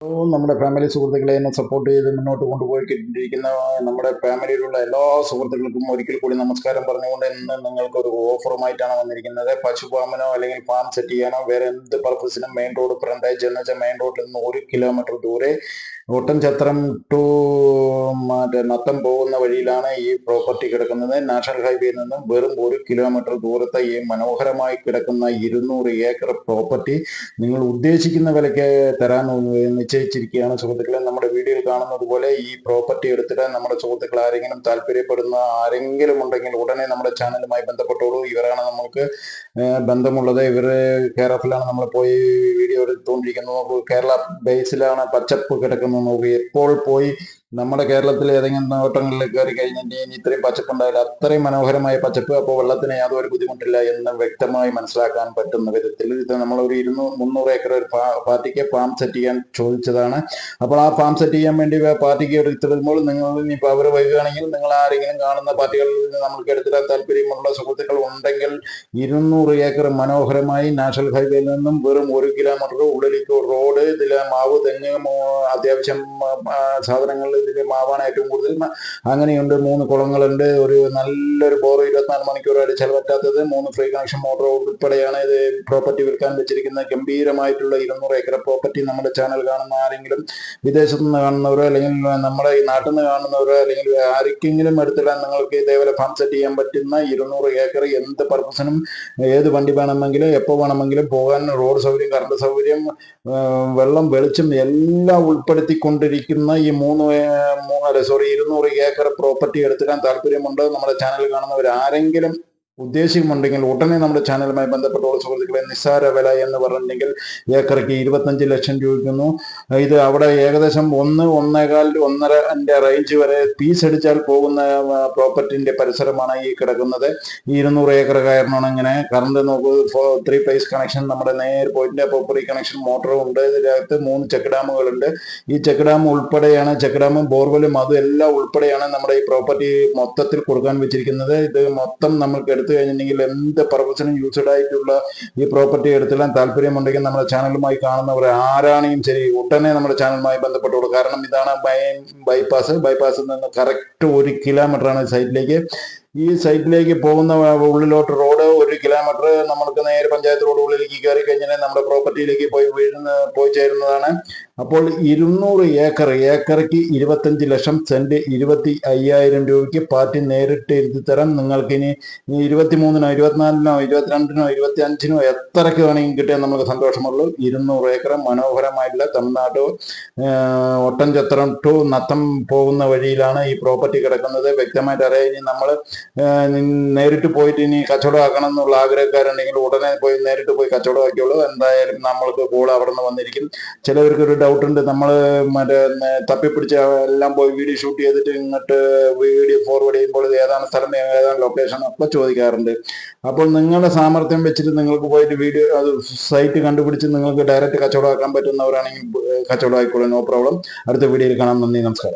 നമ്മുടെ ഫാമിലി സുഹൃത്തുക്കളെ എന്നെ സപ്പോർട്ട് ചെയ്ത് മുന്നോട്ട് കൊണ്ടുപോയിക്കൊണ്ടിരിക്കുന്ന നമ്മുടെ ഫാമിലിയിലുള്ള എല്ലാ സുഹൃത്തുക്കൾക്കും ഒരിക്കൽ കൂടി നമസ്കാരം പറഞ്ഞുകൊണ്ട് ഇന്ന് നിങ്ങൾക്ക് ഒരു ഓഫറുമായിട്ടാണ് വന്നിരിക്കുന്നത്. പശുപാമനോ അല്ലെങ്കിൽ ഫാം സെറ്റ് ചെയ്യാനോ വേറെ എന്ത് പർപ്പസിനും മെയിൻ റോഡ് ഫ്രണ്ടേജ് എന്ന് വെച്ചാൽ മെയിൻ റോഡിൽ നിന്ന് 1 കിലോമീറ്റർ ദൂരെ ഒട്ടൻചത്രം ടു മറ്റേ നത്തം പോകുന്ന വഴിയിലാണ് ഈ പ്രോപ്പർട്ടി കിടക്കുന്നത്. നാഷണൽ ഹൈവേയിൽ നിന്നും വെറും 1 കിലോമീറ്റർ ദൂരത്തെ ഈ മനോഹരമായി കിടക്കുന്ന 200 ഏക്കർ പ്രോപ്പർട്ടി നിങ്ങൾ ഉദ്ദേശിക്കുന്ന വിലയ്ക്ക് തരാൻ നിശ്ചയിച്ചിരിക്കുകയാണ് സുഹൃത്തുക്കളെ. നമ്മുടെ വീഡിയോയിൽ കാണുന്നത് പോലെ ഈ പ്രോപ്പർട്ടി എടുത്തിട്ട് നമ്മുടെ സുഹൃത്തുക്കൾ ആരെങ്കിലും താല്പര്യപ്പെടുന്ന ആരെങ്കിലും ഉണ്ടെങ്കിൽ ഉടനെ നമ്മുടെ ചാനലുമായി ബന്ധപ്പെട്ടോളൂ. ഇവരാണ് നമുക്ക് ബന്ധമുള്ളത്. ഇവർ കെയർ ഓഫിലാണ് നമ്മൾ പോയി വീഡിയോ എടുത്തുകൊണ്ടിരിക്കുന്നത്. കേരള ബേസിലാണ് പച്ചപ്പ് കിടക്കുന്നത്. നോക്കി എപ്പോൾ പോയി നമ്മുടെ കേരളത്തിൽ ഏതെങ്കിലും തോട്ടങ്ങളിൽ കയറി കഴിഞ്ഞിട്ടുണ്ടെങ്കിൽ ഇത്രയും പച്ചപ്പുണ്ടായില്ല. അത്രയും മനോഹരമായ പച്ചപ്പ്. അപ്പോൾ വെള്ളത്തിന് യാതൊരു ബുദ്ധിമുട്ടില്ല എന്ന് വ്യക്തമായി മനസ്സിലാക്കാൻ പറ്റുന്ന വിധത്തിൽ ഇത് നമ്മളൊരു 300 ഏക്കർ ഒരു പാർട്ടിക്ക് ഫാം സെറ്റ് ചെയ്യാൻ ചോദിച്ചതാണ്. അപ്പോൾ ആ ഫാം സെറ്റ് ചെയ്യാൻ വേണ്ടി പാർട്ടിക്ക് എടുത്തിടുമ്പോൾ നിങ്ങൾ ഇനിയിപ്പോൾ അവർ വരികയാണെങ്കിൽ നിങ്ങൾ ആരെങ്കിലും കാണുന്ന പാർട്ടികളിൽ നിന്ന് നമ്മൾക്ക് എടുത്തിടാൻ താല്പര്യമുള്ള സുഹൃത്തുക്കൾ ഉണ്ടെങ്കിൽ 200 ഏക്കർ മനോഹരമായി നാഷണൽ ഹൈവേയിൽ നിന്നും വെറും 1 കിലോമീറ്റർ ഉള്ളിലേക്ക് റോഡ്, ഇതിൽ മാവ്, തെങ്ങ്, അത്യാവശ്യം സാധനങ്ങൾ, ഇതിൽ മാവാണ് ഏറ്റവും കൂടുതൽ. അങ്ങനെയുണ്ട്. 3 കുളങ്ങളുണ്ട്. ഒരു നല്ലൊരു ബോർ 24 മണിക്കൂർ അടിച്ചാൽ പറ്റാത്തത്. 3 ഫ്രീ കണക്ഷൻ മോട്ടോർ ഉൾപ്പെടെയാണ് ഇത് പ്രോപ്പർട്ടി വിൽക്കാൻ വെച്ചിരിക്കുന്നത്. ഗംഭീരമായിട്ടുള്ള 200 ഏക്കർ പ്രോപ്പർട്ടി നമ്മുടെ ചാനൽ കാണുന്ന ആരെങ്കിലും വിദേശത്തു നിന്ന് കാണുന്നവരോ അല്ലെങ്കിൽ നമ്മുടെ ഈ നാട്ടിൽ നിന്ന് കാണുന്നവരോ അല്ലെങ്കിൽ ആർക്കെങ്കിലും എടുത്തിടാൻ നിങ്ങൾക്ക് ഇതേപോലെ ഫാം സെറ്റ് ചെയ്യാൻ പറ്റുന്ന 200 ഏക്കർ എന്ത് പർപ്പസിനും ഏത് വണ്ടി വേണമെങ്കിലും എപ്പോൾ വേണമെങ്കിലും പോകാൻ റോഡ് സൗകര്യം, കറണ്ട് സൗകര്യം, വെള്ളം, വെളിച്ചം എല്ലാം ഉൾപ്പെടുത്തിക്കൊണ്ടിരിക്കുന്ന ഈ 200 ഏക്കർ പ്രോപ്പർട്ടി എടുത്തിടാൻ താല്പര്യമുണ്ട് നമ്മുടെ ചാനൽ കാണുന്നവർ ആരെങ്കിലും ഉദ്ദേശിക്കുന്നുണ്ടെങ്കിൽ ഉടനെ നമ്മുടെ ചാനലുമായി ബന്ധപ്പെട്ടോളൂ സുഹൃത്തുക്കളെ. നിസ്സാര വില എന്ന് പറഞ്ഞിട്ടുണ്ടെങ്കിൽ ഏക്കർക്ക് 25 ലക്ഷം രൂപയ്ക്കുന്നു. ഇത് അവിടെ ഏകദേശം 1.15 1.5 റേഞ്ച് വരെ പീസ് അടിച്ചാൽ പോകുന്ന പ്രോപ്പർട്ടിന്റെ പരിസരമാണ് ഈ കിടക്കുന്നത്. ഈ 200 ഏക്കർ കാരണമാണ് ഇങ്ങനെ. കറണ്ട് നോക്കൂ, 3 ഫേസ് കണക്ഷൻ, നമ്മുടെ നേരെ പോയിന്റ് പ്രോപ്പർട്ടി കണക്ഷൻ മോട്ടറും ഉണ്ട്. ഇതിനകത്ത് 3 ചെക്ക് ഡാമുകളുണ്ട്. ഈ ചെക്ക് ഡാം ഉൾപ്പെടെയാണ്, ചെക്ക് ഡാമും ബോർവെല്ലും അതും എല്ലാം ഉൾപ്പെടെയാണ് നമ്മുടെ ഈ പ്രോപ്പർട്ടി മൊത്തത്തിൽ കൊടുക്കാൻ വെച്ചിരിക്കുന്നത്. ഇത് മൊത്തം നമ്മൾക്ക് എടുത്തു കഴിഞ്ഞിട്ടുണ്ടെങ്കിൽ എന്ത് പർപ്പസിനും യൂസ്ഡ് ആയിട്ടുള്ള ഈ പ്രോപ്പർട്ടി എടുത്തിടാൻ താല്പര്യമുണ്ടെങ്കിൽ നമ്മുടെ ചാനലുമായി കാണുന്നവർ ആരാണെങ്കിലും ശരി ഉടനെ നമ്മുടെ ചാനലുമായി ബന്ധപ്പെട്ടോളൂ. കാരണം ഇതാണ് ബൈപ്പാസിൽ നിന്ന് കറക്റ്റ് 1 കിലോമീറ്റർ ആണ് സൈറ്റിലേക്ക്. ഈ സൈറ്റിലേക്ക് പോകുന്ന ഉള്ളിലോട്ട് റോഡ് 1 കിലോമീറ്റർ നമ്മൾക്ക് നേരെ പഞ്ചായത്ത് റോഡ് ഉള്ളിലേക്ക് കയറി കഴിഞ്ഞാൽ നമ്മുടെ പ്രോപ്പർട്ടിയിലേക്ക് പോയി ചേരുന്നതാണ്. അപ്പോൾ 200 ഏക്കർക്ക് 25 ലക്ഷം, സെന്റ് 25,000 രൂപയ്ക്ക് പാർട്ടി നേരിട്ട് എഴുതി തരാം. നിങ്ങൾക്ക് ഇനി 23-നോ 24-നോ 22-നോ 25-നോ എത്രയ്ക്ക് വേണമെങ്കിൽ കിട്ടിയാൽ നമുക്ക് സന്തോഷമുള്ളൂ. 200 ഏക്കർ മനോഹരമായിട്ടുള്ള തമിഴ്നാട് ഒട്ടൻചത്രം ടു നത്തം പോകുന്ന വഴിയിലാണ് ഈ പ്രോപ്പർട്ടി കിടക്കുന്നത്. വ്യക്തമായിട്ട് അറിയാം. ഇനി നമ്മൾ നേരിട്ട് പോയിട്ട് ഇനി കച്ചവടമാക്കണം എന്നുള്ള ആഗ്രഹക്കാരുണ്ടെങ്കിൽ ഉടനെ പോയി നേരിട്ട് പോയി കച്ചവടമാക്കിയുള്ളൂ. എന്തായാലും നമ്മൾക്ക് കൂടെ അവിടെ നിന്ന് വന്നിരിക്കും. ചിലവർക്ക് ഒരു ഡൗട്ട് ഉണ്ട്, നമ്മൾ മറ്റേ തപ്പിപ്പിടിച്ച് എല്ലാം പോയി വീഡിയോ ഷൂട്ട് ചെയ്തിട്ട് ഇങ്ങോട്ട് വീഡിയോ ഫോർവേഡ് ചെയ്യുമ്പോൾ ഏതാണ് സ്ഥലം, ഏതാണ് ലൊക്കേഷൻ ഒക്കെ ചോദിക്കാറുണ്ട്. അപ്പോൾ നിങ്ങളുടെ സാമർത്ഥ്യം വെച്ചിട്ട് നിങ്ങൾക്ക് പോയിട്ട് വീഡിയോ അത് സൈറ്റ് കണ്ടുപിടിച്ച് നിങ്ങൾക്ക് ഡയറക്റ്റ് കച്ചവടമാക്കാൻ പറ്റുന്നവരാണെങ്കിൽ കച്ചവടമായിക്കോളൂ, നോ പ്രോബ്ലം. അടുത്ത വീഡിയോയിൽ കാണാം. നന്ദി, നമസ്കാരം.